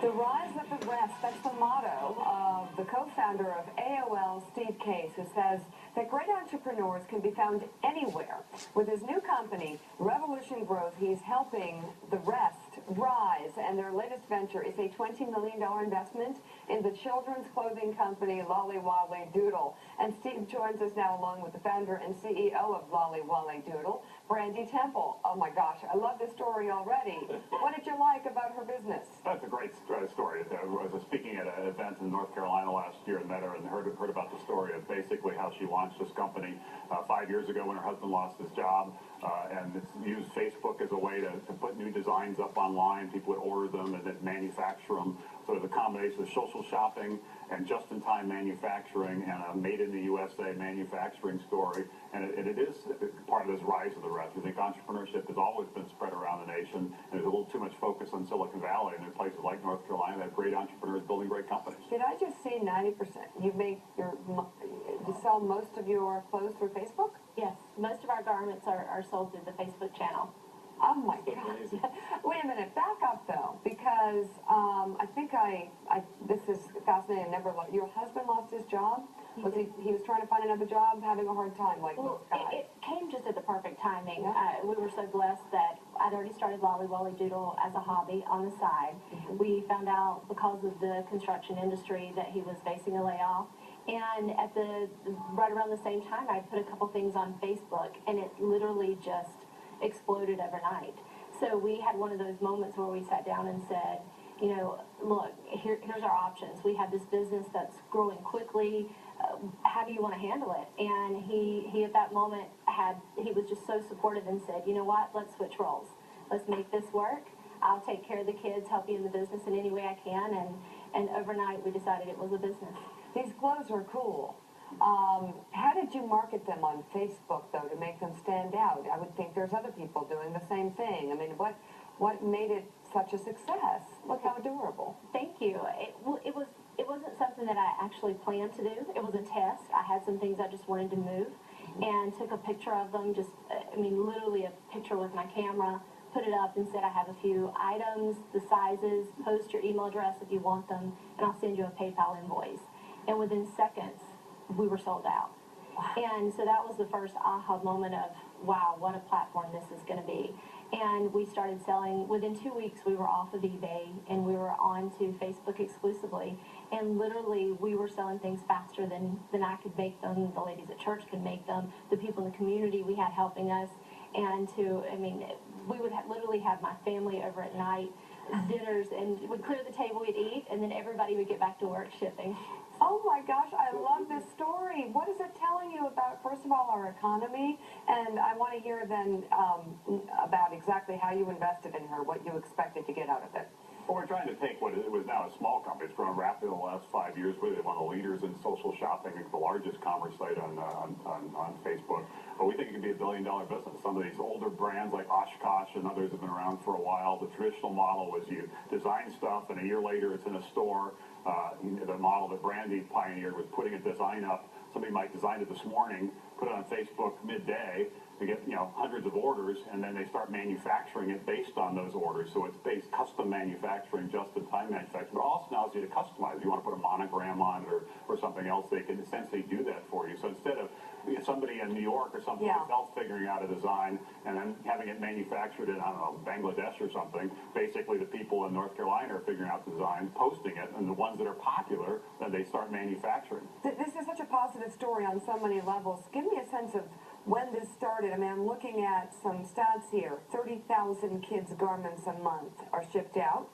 The rise of the rest, that's the motto of the co-founder of AOL, Steve Case, who says that great entrepreneurs can be found anywhere. With his new company, Revolution Growth, he's helping the rest rise, and their latest venture is a $20 million investment in the children's clothing company Lolly Wally Doodle. And Steve joins us now along with the founder and CEO of Lolly Wally Doodle, Brandy Temple. Oh my gosh, I love this story already. What did you like about her business? That's a great story. I was speaking at an event in North Carolina last year and met her and heard about the story of basically how she launched this company 5 years ago when her husband lost his job, and it's used Facebook as a way to put new designs up online. People would order them and then manufacture them. So it's a combination of social shopping and just-in-time manufacturing and a made-in-the-USA manufacturing story. And it is part of this rise of the rest. I think entrepreneurship has always been spread around the nation, and there's a little too much focus on Silicon Valley, and in places like North Carolina that have great entrepreneurs building great companies. Did I just see 90%? You sell most of your clothes through Facebook? Yes, most of our garments are sold through the Facebook channel. Oh my God! Wait a minute, back up though, because I think this is fascinating. Your husband lost his job. He was trying to find another job, having a hard time, like most guys. It came just at the perfect timing. Yeah. We were so blessed that I'd already started Lolly Wally Doodle as a hobby on the side. Mm-hmm. We found out because of the construction industry that he was facing a layoff. And right around the same time, I put a couple things on Facebook, and it literally just exploded overnight. So we had one of those moments where we sat down and said, you know, look, here's our options. We have this business that's growing quickly. How do you want to handle it? And he at that moment he was just so supportive and said, you know what, let's switch roles. Let's make this work. I'll take care of the kids, help you in the business in any way I can. And overnight we decided it was a business. These clothes are cool. How did you market them on Facebook, though, to make them stand out? I would think there's other people doing the same thing. I mean, what made it such a success? Look how adorable. Thank you. It wasn't something that I actually planned to do. It was a test. I had some things I just wanted to move and took a picture of them, literally a picture with my camera, put it up and said I have a few items, the sizes, post your email address if you want them, and I'll send you a PayPal invoice. And within seconds, we were sold out. And so that was the first aha moment of, wow, what a platform this is going to be. And we started selling. Within 2 weeks, we were off of eBay, and we were on to Facebook exclusively. And literally, we were selling things faster than I could make them, the ladies at church could make them, the people in the community we had helping us. And we would literally have my family over at night, dinners, and we'd clear the table, we'd eat, and then everybody would get back to work shipping. Oh my gosh, I love this story. What is it telling you about, first of all, our economy? And I want to hear then about exactly how you invested in her, what you expected to get out of it. Well, we're trying to take what it was now a small company. It's grown rapidly in the last 5 years. We're one of the leaders in social shopping. It's the largest commerce site on Facebook. But we think it could be $1 billion business. Some of these older brands like Oshkosh and others have been around for a while. The traditional model was you design stuff, and a year later it's in a store. The model that Brandy pioneered was putting a design up. Somebody might design it this morning, put it on Facebook midday, to get hundreds of orders, and then they start manufacturing it based on those orders. So it's based custom manufacturing, just-in-time manufacturing, but also allows you to customize. If you want to put a monogram on it or something else, they can essentially do that for you. So instead of somebody in New York or something else figuring out a design and then having it manufactured in, I don't know, Bangladesh or something, basically the people in North Carolina are figuring out the design, posting it, and the ones that are popular, then they start manufacturing. This is such a positive story on so many levels. Give me a sense of when this started. I mean, I'm looking at some stats here. 30,000 kids' garments a month are shipped out.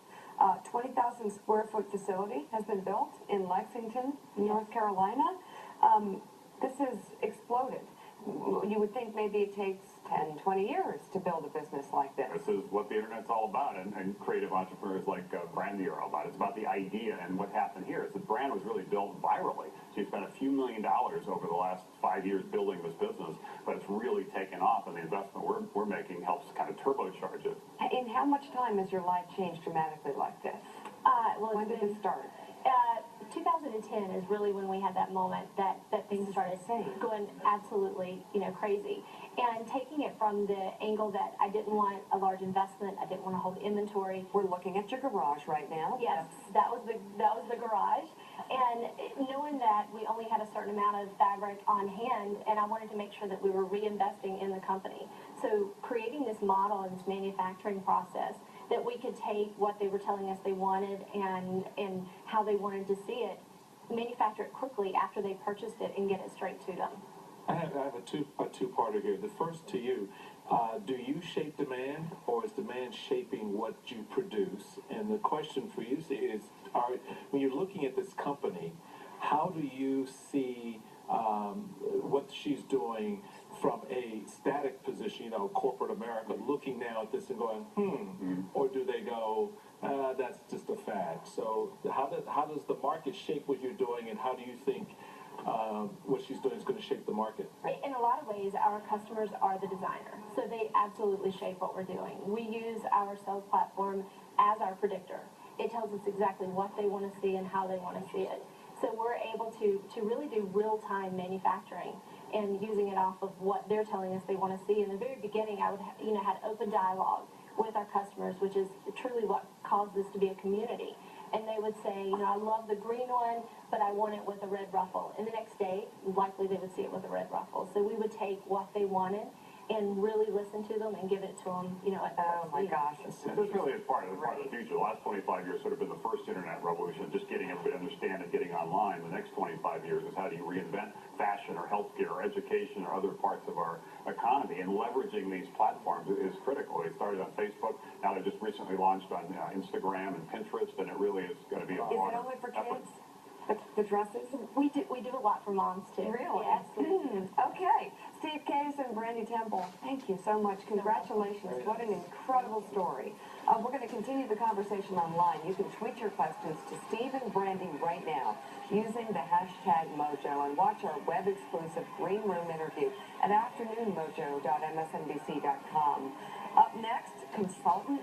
20,000 square foot facility has been built in Lexington, North Carolina. This has exploded. You would think maybe it takes 10, 20 years to build a business like this. This is what the internet's all about, and creative entrepreneurs like Brandy are all about. It's about the idea, and what happened here is the brand was really built virally. She spent a few $1 million over the last 5 years building this business, but it's really taken off, and the investment we're making helps kind of turbocharge it. In how much time has your life changed dramatically like this? Well, When did it start? 2010 is really when we had that moment that things started insane. going absolutely, crazy. And taking it from the angle that I didn't want a large investment, I didn't want to hold inventory. We're looking at your garage right now. Yes, that was the garage. And knowing that we only had a certain amount of fabric on hand, and I wanted to make sure that we were reinvesting in the company. So creating this model and this manufacturing process that we could take what they were telling us they wanted and how they wanted to see it, manufacture it quickly after they purchased it, and get it straight to them. I have a two-parter here. The first to you, do you shape demand, or is demand shaping what you produce? And the question for you is, when you're looking at this company, how do you see what she's doing from a static position, corporate America, looking now at this and going, or do they go, that's just a fad? So how does the market shape what you're doing, and how do you think what she's doing is going to shape the market? In a lot of ways, our customers are the designer, so they absolutely shape what we're doing. We use our sales platform as our predictor. It tells us exactly what they want to see and how they want to see it. So we're able to really do real-time manufacturing and using it off of what they're telling us they want to see. In the very beginning, I would had open dialogue with our customers, which is truly what caused this to be a community. And they would say, I love the green one, but I want it with a red ruffle. And the next day, likely they would see it with a red ruffle. So we would take what they wanted and really listen to them and give it to them, Oh my gosh. This really is part of the future. The last 25 years sort of been the first internet revolution, just getting everybody to understand and getting online. The next 25 years is how do you reinvent fashion or healthcare or education or other parts of our economy, and leveraging these platforms is critical. They started on Facebook, now they just recently launched on Instagram and Pinterest, and it really is going to be a Is broader it only for effort. kids? The dresses? We do a lot for moms too. Really? Yes. Okay. Steve Case and Brandy Temple, thank you so much. Congratulations. What an incredible story. We're going to continue the conversation online. You can tweet your questions to Steve and Brandy right now using the hashtag Mojo, and watch our web-exclusive Green Room interview at afternoonmojo.msnbc.com. Up next, consultant